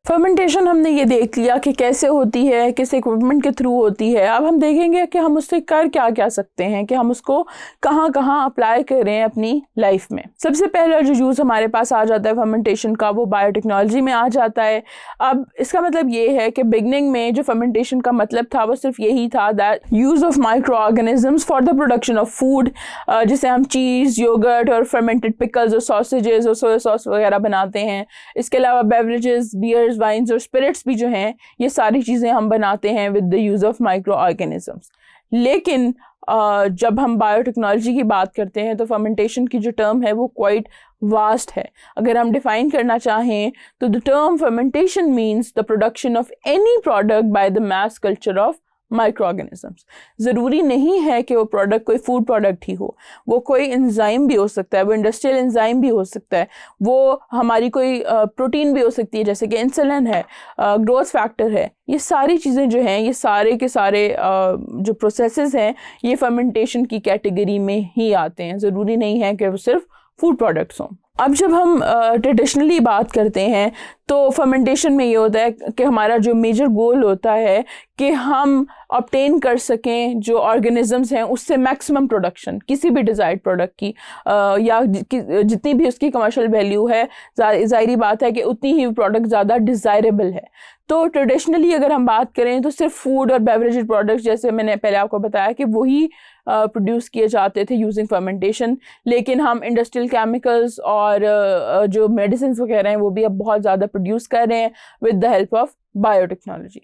Fermentation हमने ये देख लिया कि कैसे होती है, किस इक्विपमेंट के थ्रू होती है। अब हम देखेंगे कि हम उससे कर क्या क्या सकते हैं, कि हम उसको कहाँ कहाँ अप्लाई करें अपनी लाइफ में। सबसे पहला जो यूज़ हमारे पास आ जाता है फर्मेंटेशन का, वो बायोटेक्नोलॉजी में आ जाता है। अब इसका मतलब ये है कि बिगनिंग में जो फर्मेंटेशन का मतलब था वो सिर्फ यही था, that use of micro organisms for the production of food, जिसे हम चीज़, योगर्ट और फर्मेंटेड पिकल्स और सॉसेजेस और सोया सॉस वगैरह बनाते हैं। इसके अलावा बेवरेजेस, बियर्स, वाइन्स और स्पिरिट्स भी जो हैं, ये सारी चीज़ें हम बनाते हैं with the use of micro organisms. लेकिन जब हम बायोटेक्नोलॉजी की बात करते हैं तो फर्मेंटेशन की जो टर्म है वो क्वाइट वास्ट है। अगर हम डिफाइन करना चाहें तो the term fermentation means the production of any product by the mass culture of micro organisms. ज़रूरी नहीं है कि वो प्रोडक्ट कोई फूड प्रोडक्ट ही हो, वो कोई एंजाइम भी हो सकता है, वो इंडस्ट्रियल एंजाइम भी हो सकता है, वो हमारी कोई प्रोटीन भी हो सकती है, जैसे कि इंसुलिन है, ग्रोथ फैक्टर है। ये सारी चीज़ें जो हैं, ये सारे के सारे जो प्रोसेसेस हैं, ये फर्मेंटेशन की कैटेगरी में ही आते हैं। ज़रूरी नहीं है कि वो सिर्फ फूड प्रोडक्ट्स हों। अब जब हम ट्रेडिशनली बात करते हैं तो फर्मेंटेशन में ये होता है कि हमारा जो मेजर गोल होता है कि हम ऑब्टेन कर सकें जो ऑर्गेनिजम्स हैं उससे मैक्सिमम प्रोडक्शन किसी भी डिज़ायर्ड प्रोडक्ट की, या जितनी भी उसकी कमर्शियल वैल्यू है, ज़ाहिरी बात है कि उतनी ही प्रोडक्ट ज़्यादा डिज़ायरेबल है। तो ट्रेडिशनली अगर हम बात करें तो सिर्फ फूड और बेवरेज प्रोडक्ट्स, जैसे मैंने पहले आपको बताया कि वही प्रोड्यूस किए जाते थे यूजिंग फर्मेंटेशन। लेकिन हम इंडस्ट्रियल केमिकल्स और जो मेडिसिन वगैरह हैं वो भी अब बहुत ज़्यादा प्रोड्यूस कर रहे हैं with the help of biotechnology.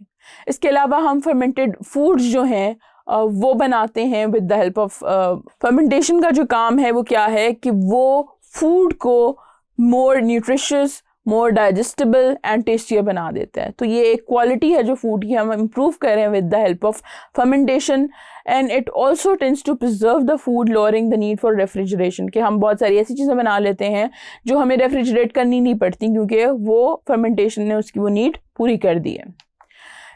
इसके अलावा हम फर्मेंटेड फूड्स जो हैं वो बनाते हैं with the help of fermentation. का जो काम है वो क्या है कि वो फूड को more nutritious, more digestible and tastier बना देता है। तो ये एक क्वालिटी है जो फूड की हम इम्प्रूव कर रहे हैं with the help of fermentation. And it also tends to preserve the food, lowering the need for refrigeration, कि हम बहुत सारी ऐसी चीज़ें बना लेते हैं जो हमें रेफ्रिजरेट करनी नहीं पड़ती क्योंकि वो फर्मेंटेशन ने उसकी वो नीड पूरी कर दी है।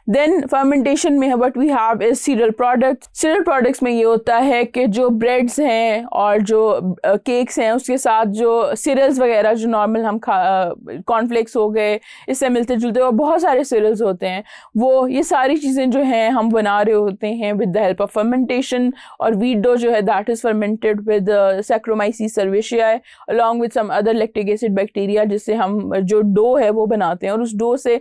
देन फर्मेंटेशन में what we have is cereal products. Cereal products में ये होता है कि जो ब्रेड्स हैं और जो केक्स हैं उसके साथ जो सीरियल्स वगैरह जो नॉर्मल हम कॉर्नफ्लेक्स हो गए, इससे मिलते जुलते और बहुत सारे सीरियल्स होते हैं, वो ये सारी चीज़ें जो हैं हम बना रहे होते हैं with the help of fermentation. और वीट डो जो है that is fermented with Saccharomyces cerevisiae along with some other lactic acid bacteria, जिससे हम जो डो है वो बनाते हैं। और उस डो से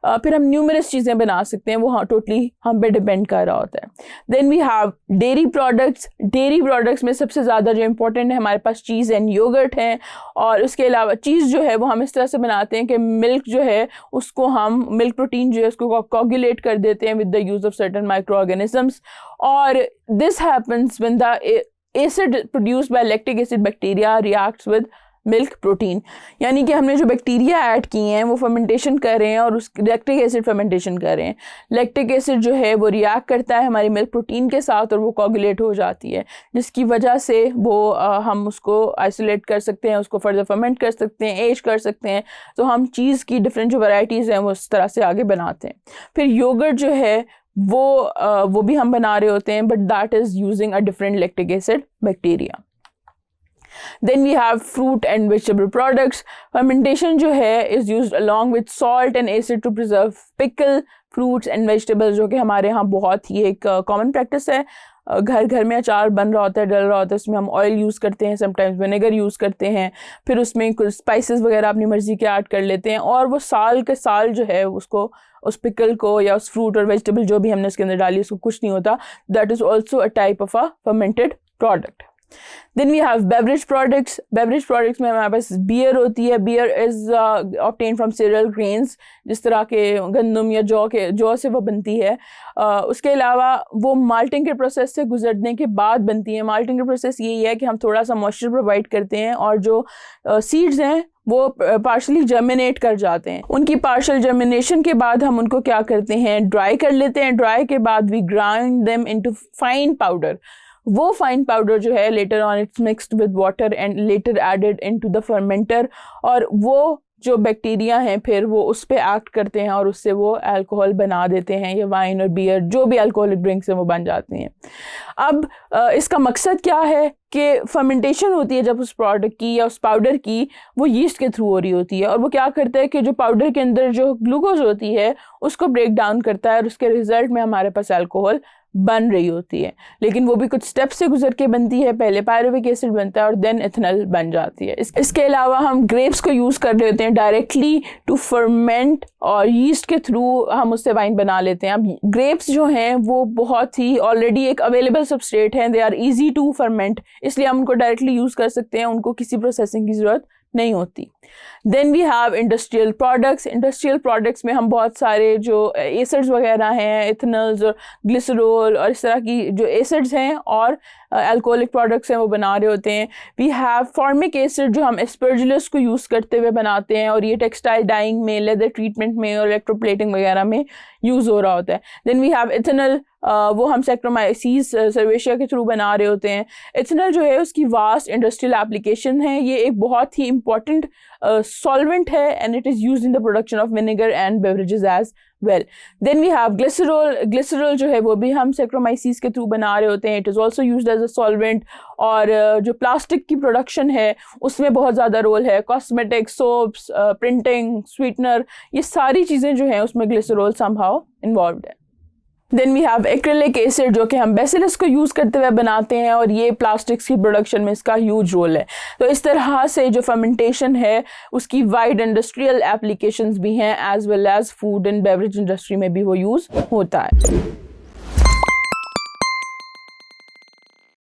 फिर हम न्यूमरस चीज़ें बना सकते हैं, वो टोटली हम पे डिपेंड कर रहा होता है। Then we have dairy products. Dairy products में सबसे ज़्यादा जो इम्पोर्टेंट है हमारे पास चीज़ एंड योगर्ट हैं। और उसके अलावा चीज़ जो है वो हम इस तरह से बनाते हैं कि मिल्क जो है उसको हम, मिल्क प्रोटीन जो है उसको कोगुलेट कर देते हैं with the use of certain micro organisms. और this happens when the acid produced by lactic acid bacteria reacts with milk protein, यानी कि हमने जो बैक्टीरिया ऐड किए हैं वो फर्मेंटेशन कर रहे हैं और उस लैक्टिक एसिड फर्मेंटेशन कर रहे हैं। लैक्टिक एसिड जो है वो रिएक्ट करता है हमारी मिल्क प्रोटीन के साथ और वो कोगुलेट हो जाती है, जिसकी वजह से वो हम उसको आइसोलेट कर सकते हैं, उसको फर्दर फर्मेंट कर सकते हैं, एज कर सकते हैं। तो हम चीज़ की डिफरेंट जो वैरायटीज़ हैं वो उस तरह से आगे बनाते हैं। फिर योगर्ट जो है वो भी हम बना रहे होते हैं, but that is using a different lactic acid bacteria. Then we have fruit and vegetable products. Fermentation जो है is used along with salt and acid to preserve pickle fruits and vegetables, जो कि हमारे यहाँ बहुत ही एक common practice है। घर घर में अचार बन रहा होता है, डल रहा होता है, उसमें हम ऑयल यूज़ करते हैं, समटाइम्स विनेगर यूज़ करते हैं, फिर उसमें कुछ स्पाइसेस वगैरह अपनी मर्ज़ी के ऐड कर लेते हैं और वो साल के साल जो है उसको, उस पिकल को या उस फ्रूट और वेजिटेबल जो भी हमने उसके अंदर डाली उसको कुछ नहीं होता। That is also a type of a fermented product. Then we have beverage products. Beverage products में हमारे पास बियर होती है। Beer is obtained from cereal grains, जिस तरह के गंदम या जौ से वो बनती है। उसके अलावा वो माल्टिंग के प्रोसेस से गुजरने के बाद बनती है। माल्टिंग का प्रोसेस यही है कि हम थोड़ा सा मॉइस्चर प्रोवाइड करते हैं और जो सीड्स हैं वो पार्शली जर्मिनेट कर जाते हैं। उनकी पार्शल जर्मिनेशन के बाद हम उनको क्या करते हैं, ड्राई कर लेते हैं। ड्राई के बाद we grind them into fine powder. वो फाइन पाउडर जो है later on it's mixed with water and later added into the fermenter, और वो जो बैक्टीरिया हैं फिर वो उस पे एक्ट करते हैं और उससे वो अल्कोहल बना देते हैं, या वाइन और बियर जो भी अल्कोहलिक ड्रिंक्स हैं वो बन जाती हैं। अब इसका मकसद क्या है कि फर्मेंटेशन होती है जब उस प्रोडक्ट की या उस पाउडर की, वो यीस्ट के थ्रू हो रही होती है, और वो क्या करता है कि जो पाउडर के अंदर जो ग्लूकोज होती है उसको ब्रेक डाउन करता है और उसके रिजल्ट में हमारे पास अल्कोहल बन रही होती है। लेकिन वो भी कुछ स्टेप से गुजर के बनती है, पहले पायरुविक एसिड बनता है और देन इथेनॉल बन जाती है। इसके अलावा हम ग्रेप्स को यूज़ कर रहे होते हैं डायरेक्टली टू फर्मेंट, और यीस्ट के थ्रू हम उससे वाइन बना लेते हैं। अब ग्रेप्स जो हैं वो बहुत ही ऑलरेडी एक अवेलेबल सबस्ट्रेट हैं, they are easy to ferment, इसलिए हम उनको डायरेक्टली यूज़ कर सकते हैं, उनको किसी प्रोसेसिंग की ज़रूरत नहीं होती। Then we have industrial products. Industrial products में हम बहुत सारे जो एसिड्स वगैरह हैं, इथेनॉल्स और ग्लिसरॉल और इस तरह की जो एसिड्स हैं और अल्कोहलिक प्रोडक्ट्स हैं वो बना रहे होते हैं। वी हैव फॉर्मिक एसिड जो हम एस्परजिलस को यूज़ करते हुए बनाते हैं, और ये टेक्सटाइल डाइंग में, लेदर ट्रीटमेंट में और इलेक्ट्रोप्लेटिंग वगैरह में यूज़ हो रहा होता है। देन वी हैव इथेनॉल, वो हम सैक्रोमाइसीस सर्वेशिया के थ्रू बना रहे होते हैं। इथेनॉल जो है उसकी वास्ट इंडस्ट्रियल एप्लीकेशन है, ये एक बहुत ही इंपॉर्टेंट सॉल्वेंट है and it is used in the production of vinegar and beverages as well. Then we have glycerol. Glycerol जो है वो भी हम सैक्रोमाइसीस के थ्रू बना रहे होते हैं, it is also used as a solvent. और जो प्लास्टिक की प्रोडक्शन है उसमें बहुत ज़्यादा रोल है, कॉस्मेटिक, सोप्स, प्रिंटिंग, स्वीटनर, ये सारी चीज़ें जो हैं उसमें ग्लिसरॉल समहाउ इन्वॉल्व्ड है। Then we have acrylic acid जो कि हम बेसिलस को यूज़ करते हुए बनाते हैं, और ये प्लास्टिक्स की प्रोडक्शन में इसका ह्यूज रोल है। तो इस तरह से जो फर्मेंटेशन है उसकी वाइड इंडस्ट्रियल एप्लीकेशंस भी हैं, as well as food and beverage industry में भी वो यूज़ होता है।